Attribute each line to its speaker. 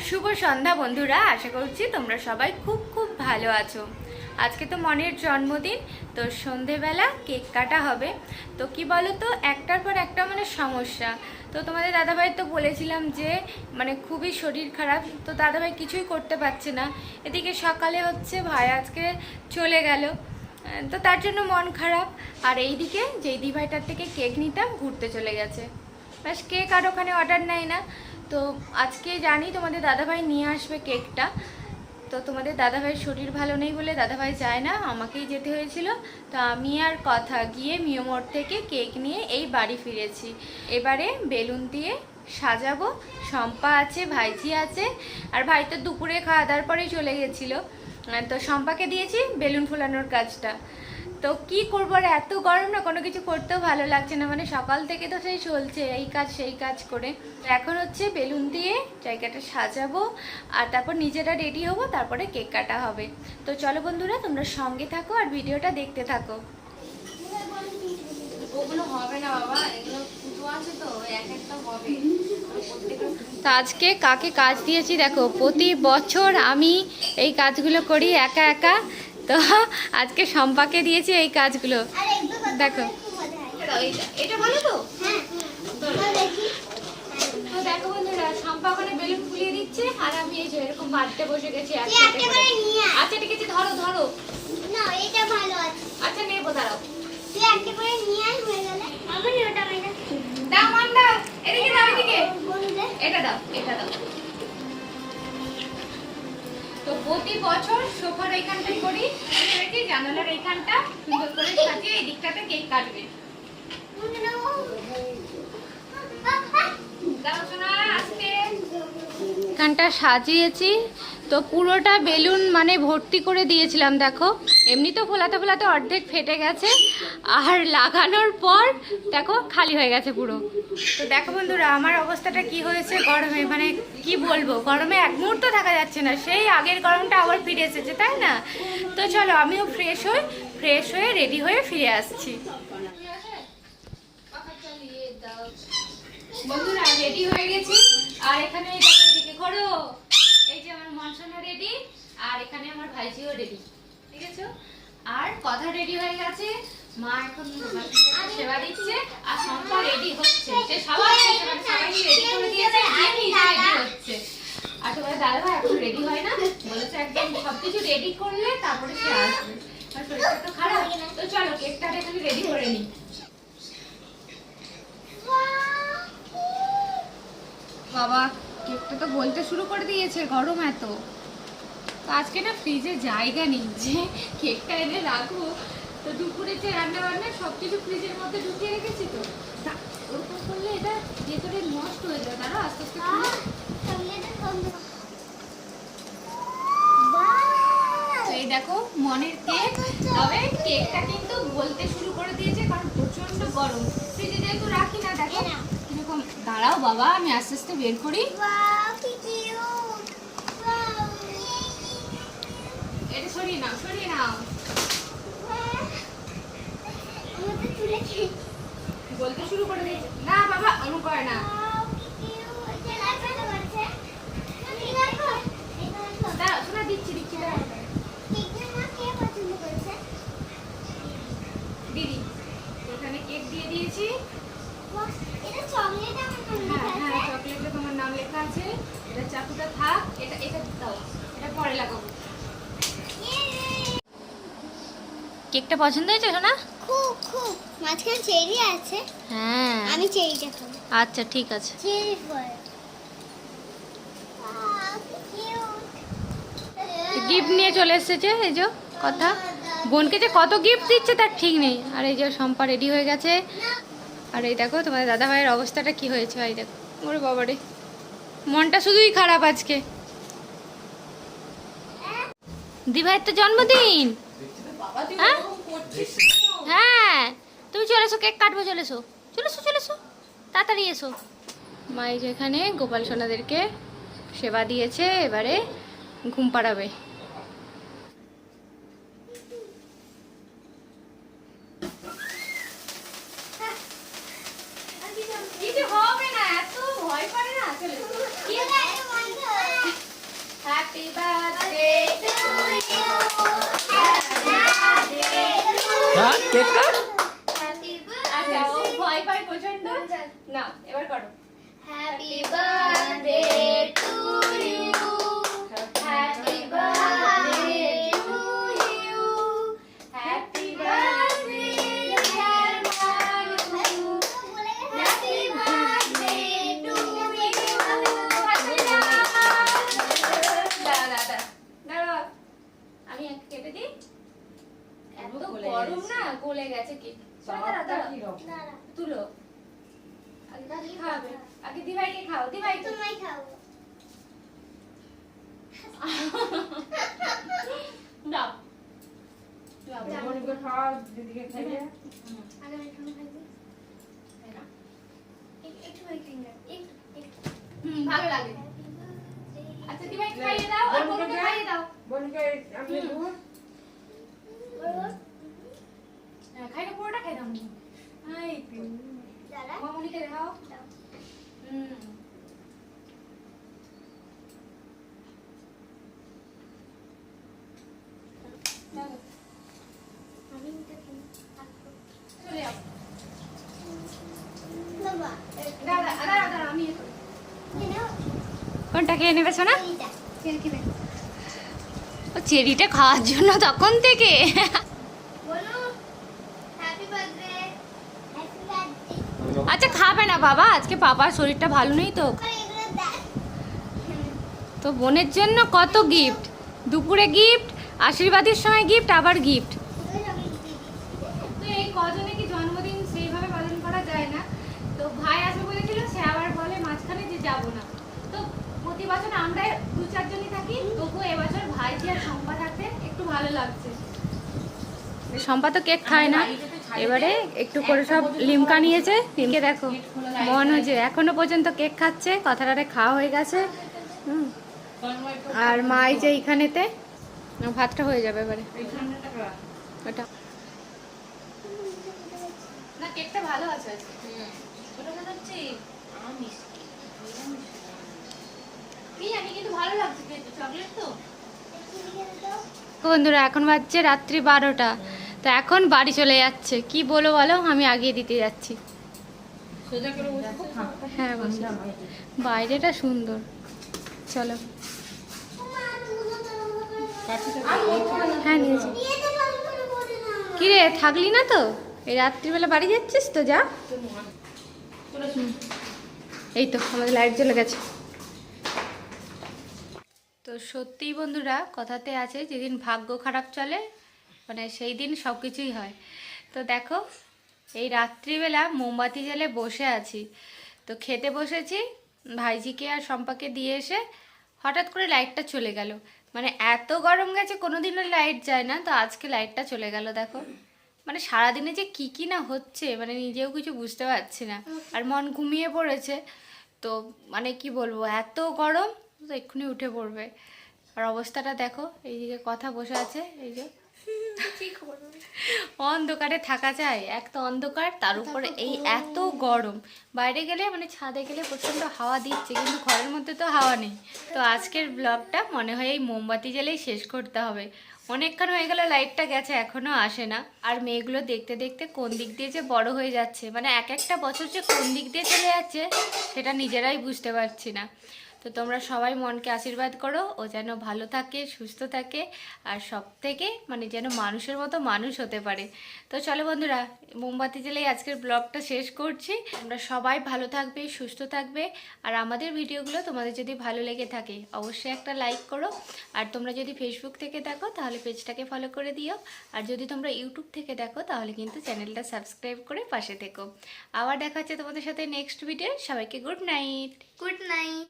Speaker 1: শুভ সন্ধ্যা বন্ধুরা, আশা করছি তোমরা সবাই খুব খুব ভালো আছো। আজকে তো মনের জন্মদিন, তো সন্ধেবেলা কেক কাটা হবে। তো কি বলো তো, একটার পর একটা সমস্যা। তো তোমাদের দাদাভাই তো বলেছিলাম যে খুবই শরীর খারাপ, তো দাদাভাই কিছুই করতে পারছে না। এদিকে সকালে হচ্ছে ভাই আজকে চলে গেল, তো তার জন্য মন খারাপ। আর এইদিকে যেই দিভাইটার থেকে কেক নিতাম ঘুরতে চলে গেছে, ব্যাস কেক আর ওখানে অর্ডার নেয় না। তো আজকে জানি তোমাদের দাদাভাই নিয়ে আসবে কেকটা। তো তোমাদের দাদাভাইয়ের শরীর ভালো নেই বলে দাদাভাই যায় না, আমাকেই যেতে হয়েছিল। তো আমি আর কথা গিয়ে মিয়োমোড় থেকে কেক নিয়ে এই বাড়ি ফিরেছি। এবারে বেলুন দিয়ে সাজাবো। শম্পা আছে, ভাইজি আছে, আর ভাই তো দুপুরে খাওয়া দাওয়ার পরেই চলে গেছিলো। তো শম্পাকে দিয়েছি বেলুন ফোলানোর কাজটা। তো কি করবো, আর এত গরম না, কোনো কিছু করতেও ভালো লাগছে না। সকাল থেকে তো সেই চলছে এই কাজ সেই কাজ করে। এখন হচ্ছে বেলুন দিয়ে জায়গাটা সাজাবো, আর তারপর নিজেরা রেডি হবো, তারপরে কেক কাটা হবে। তো চলো বন্ধুরা, তোমরা সঙ্গে থাকো আর ভিডিওটা দেখতে থাকো। ওগুলো হবে না বাবা, এগুলো ফুটো আছে তো, এক একটা হবে। তো আজকে কাকে কাজ দিয়েছি দেখো, প্রতি বছর আমি এই কাজগুলো করি একা একা। তো আজকে শম্পাকে দিয়েছি এই কাজগুলো, দেখো। এটা ভালো তো। তো দেখো বন্ধুরা, শম্পা ওখানে বেলুন ফুলিয়ে দিচ্ছে, আর আমি এই যে এরকম বাড়িতে বসে গেছি। আচ্ছা ঠিক আছে, ধরো ধরো।
Speaker 2: না এটা ভালো আছে।
Speaker 1: আচ্ছা নেবো, দাঁড়াও।
Speaker 2: তুই একটা করে নিয়ে আয়, হয়ে গেলে আমি ওটা মেরে
Speaker 1: দাও, মান দাও, এদিকে দাও, এদিকে। এটা দাও, এটা দাও। তো প্রতি বছর সোফার এইখানটাই করি, রেখে জানালার এইখানটা সুন্দর করে সাজিয়ে এই দিকটাতে কেক কাটবে। এখানটা সাজিয়েছি, তো পুরোটা বেলুন ভর্তি করে দিয়েছিলাম। দেখো এমনি তো ফোলাতে ফোলাতে অর্ধেক ফেটে গেছে, আর লাগানোর পর দেখো খালি হয়ে গেছে পুরো। তো দেখো বন্ধুরা, আমার অবস্থাটা কি হয়েছে গরমে, কি বলবো, গরমে এক মুহূর্ত থাকা যাচ্ছে না। সেই আগের গরমটা আবার ফিরে এসেছে, তাই না? তো চলো আমিও ফ্রেশ হয়ে রেডি হয়ে ফিরে আসছি। বন্ধুরা রেডি হয়ে গেছি, আর এখানে এদিকে করো, এই যে আমার মনসানা রেডি, আর এখানে আমার ভাইজিও রেডি, ঠিক আছে? আর কথা রেডি হয়ে গেছে, মা এখন সেবা দিচ্ছে, আর শম্পা রেডি হচ্ছে। সে সবাই রেডি করে দিয়েছে, রেডি হচ্ছে। আর তোমার দাদাভাই এখন রেডি হয় না, বলেছে একদম সবকিছু রেডি করলে তারপরে সে আসবে। আর শরীরটা তো খারাপ, তো চলো কেকটা এখানে রেডি করে নিই। বাবা কেকটা তো গলতে শুরু করে দিয়েছে, গরম এত। তো আজকে না ফ্রিজে জায়গা নেই যে কেকটা এনে রাখবো। তো দুপুরে যে রান্না বান্না সবকিছু ফ্রিজের মধ্যে ঢুকিয়ে রেখেছি। তো ওরকম করলে এটা ভেতরে নষ্ট হয়ে যাবে। দাঁড়া আস্তে আস্তে এই দেখো মনের কেক। তবে কেকটা কিন্তু গলতে শুরু করে দিয়েছে, কারণ প্রচন্ড গরম। ফ্রিজে যেহেতু রাখি না, দেখো কিরকম। দাঁড়াও বাবা, আমি আস্তে আস্তে বের করি। এটা সরিয়ে নাও, সরিয়ে নাও। বলতে শুরু করে দিয়েছে। না বাবা, অনু করে না। দাঁড়াও শোনা, দিচ্ছি দাঁড়াও। দিদি এখানে কেক দিয়ে দিয়েছি। হ্যাঁ চকলেটে তোমার নাম লেখা আছে। এটা চাকুটা থাক, এটা দাও, এটা পরে লাগাবো। কেকটা পছন্দ হয়েছে সোনা?
Speaker 2: খুব খুব। মাঝখানে চেরি আছে।
Speaker 1: হ্যাঁ
Speaker 2: আমি চেরিটা খাবো।
Speaker 1: আচ্ছা ঠিক আছে।
Speaker 2: চেরি ফল।
Speaker 1: গিফট নিয়ে চলে এসেছে, এই যে কথা। বোনকে যে কত গিফট দিচ্ছে তার ঠিক নেই। আর এই যে শম্পা রেডি হয়ে গেছে। আর এই দেখো তোমাদের দাদা ভাইয়ের অবস্থাটা কি হয়েছে, ভাই দেখো। ওরে বাবারে, মনটা শুধুই খারাপ আজকে। দিভাইয়ের তো জন্মদিন। হ্যাঁ তুমি চলে এসো, কেক কাটবো, চলে এসো তাড়াতাড়ি এসো। মা এই যে এখানে গোপাল সোনাদেরকে সেবা দিয়েছে, এবারে ঘুম পাড়াবে। হবে না, এত ভয় পারে না। চলে হ্যাপি বার্থডে টু ইউ,
Speaker 3: হ্যাঁ কেক কাট।
Speaker 1: আচ্ছা ও ভয় পায় প্রচন্ড। না এবার করো।
Speaker 2: Happy birthday to you, happy birthday to you,
Speaker 1: happy birthday dear Manu,
Speaker 2: happy birthday to you.
Speaker 1: আমি এক কেটে দিই। এত গরম না, গলে গেছে কেক। তুলো আগে কি খাবে? আগে দিভাইকে খাও, দিভাই তো
Speaker 2: তোমায় খাবো।
Speaker 1: দাও।
Speaker 3: বোনকে খাওয়া, দিদিকে খাইয়ে।
Speaker 2: আগে আমি খাবো, খাইবো। একটু খাই না, একটু।
Speaker 1: ভালো লাগে। আচ্ছা দিভাই খাইয়ে দাও আর বোনকে খাইয়ে দাও।
Speaker 3: বোনকে আমি দেবো।
Speaker 1: হ্যাঁ, খাই না, পুরোটা খাই দাও। এই তো।
Speaker 2: দাঁড়া।
Speaker 1: মামুনিকে দেখাও। হুম। দাও।
Speaker 2: আমি এটা খাই। থাকবো।
Speaker 1: চলে যাও।
Speaker 2: বাবা,
Speaker 1: দাঁড়া, দাঁড়া, দাঁড়া, আমি এসো।
Speaker 2: এই নাও।
Speaker 1: কোনটা খেয়ে নেবে সোনা?
Speaker 2: এইটা। ছেড়ে খেবে।
Speaker 1: ও চেরিটা খাওয়ার জন্য তখন থেকে।
Speaker 2: বলো, হ্যাপি বার্থডে। Happy birthday.
Speaker 1: আচ্ছা খাবে না বাবা, আজকে বাবার শরীরটা ভালো নেই তো।
Speaker 2: এগুলো দেখ।
Speaker 1: তো বোনের জন্য কত গিফট, দুপুরে গিফট, আশীর্বাদের সময় গিফট, আবার গিফট। তো এই কজনে কি জন্মদিন সেইভাবে পালন করা যায় না। তো ভাই আসবে বলেছিল, সে আবার বলে মাঝখানে যে যাব না। তো প্রতি বছর আমরা 2-4 জনই থাকি, তবুও এবছর ভাইজি আর শম্পা থাকতে একটু ভালো লাগছে। শম্পা তো কেক খায় না, এবারে একটু করে সব লিমকা নিয়েছে। লিমকে দেখো মন হচ্ছে, এখনো পর্যন্ত কেক খাচ্ছে, কথাটারে খাওয়া হয়ে গেছে। হুম। আর মা এই যে এইখানেতে ভাতটা হয়ে যাবে এবারে। ওটা না, কেকটা ভালো আছে আজকে। ওটা মনে হচ্ছে কি জানি, কিন্তু ভালো লাগছে খেতে, চকলেট তো। বন্ধুরা এখন বাজছে রাত্রি 12টা, তো এখন বাড়ি চলে যাচ্ছে। কি বলো বলো, আমি আগিয়ে দিতে যাচ্ছি।
Speaker 3: সোজা করে বসবো, খা।
Speaker 1: হ্যাঁ বসে, বাইরেটা সুন্দর। চলো। হ্যাঁ নিয়েছি। কি রে থাকলি না তো? এই রাত্রিবেলা বাড়ি যাচ্ছিস তো, যা। হুম। এই তো আমাদের লাইট জ্বলে গেছে। তো সত্যিই বন্ধুরা, কথাতে আছে যেদিন ভাগ্য খারাপ চলে মানে সেই দিন সব কিছুই হয়। তো দেখো এই রাত্রিবেলা মোমবাতি জ্বালে বসে আছি, তো খেতে বসেছি। ভাইজিকে আর শম্পাকে দিয়ে এসে হঠাৎ করে লাইটটা চলে গেল। মানে এত গরম গেছে, কোনোদিনও লাইট যায় না, তো আজকে লাইটটা চলে গেল। দেখো মানে সারাদিনে যে কি না হচ্ছে, মানে নিজেও কিছু বুঝতে পারছি না। আর মন ঘুমিয়ে পড়েছে। তো মানে কি বলবো, এত গরম, তো এক্ষুনি উঠে পড়বে। আর অবস্থাটা দেখো, এইদিকে কথা বসে আছে, এই যে অন্ধকারে থাকা যায়, এক তো অন্ধকার, তার উপরে এই এত গরম। বাইরে গেলে মানে ছাদে গেলে প্রচণ্ড হাওয়া দিচ্ছে, কিন্তু ঘরের মধ্যে তো হাওয়া নেই। তো আজকের ব্লগটা মনে হয় এই মোমবাতি জ্বালেই শেষ করতে হবে। অনেকক্ষণ হয়ে গেল লাইটটা গেছে, এখনো আসে না। আর মেয়েগুলো দেখতে দেখতে কোন দিক দিয়ে যে বড় হয়ে যাচ্ছে, মানে এক একটা বছর যে কোন দিক দিয়ে চলে যাচ্ছে সেটা নিজেরাই বুঝতে পারছি না। তো তোমরা সবাই মনকে আশীর্বাদ করো, ও যেন ভালো থাকে, সুস্থ থাকে, আর সব থেকে মানে যেন মানুষের মতো মানুষ হতে পারে। তো চলো বন্ধুরা, মোমবাতি জ্বালিয়ে আজকের ব্লগটা শেষ করছি। তোমরা সবাই ভালো থাকবে, সুস্থ থাকবে। আর আমাদের ভিডিওগুলো তোমাদের যদি ভালো লেগে থাকে অবশ্যই একটা লাইক করো। আর তোমরা যদি ফেসবুক থেকে দেখো তাহলে পেজটাকে ফলো করে দিও। আর যদি তোমরা ইউটিউব থেকে দেখো তাহলে কিন্তু চ্যানেলটা সাবস্ক্রাইব করে পাশে থেকো। আবার দেখা হচ্ছে তোমাদের সাথে নেক্সট ভিডিও। সবাইকে গুড নাইট।
Speaker 2: Good night.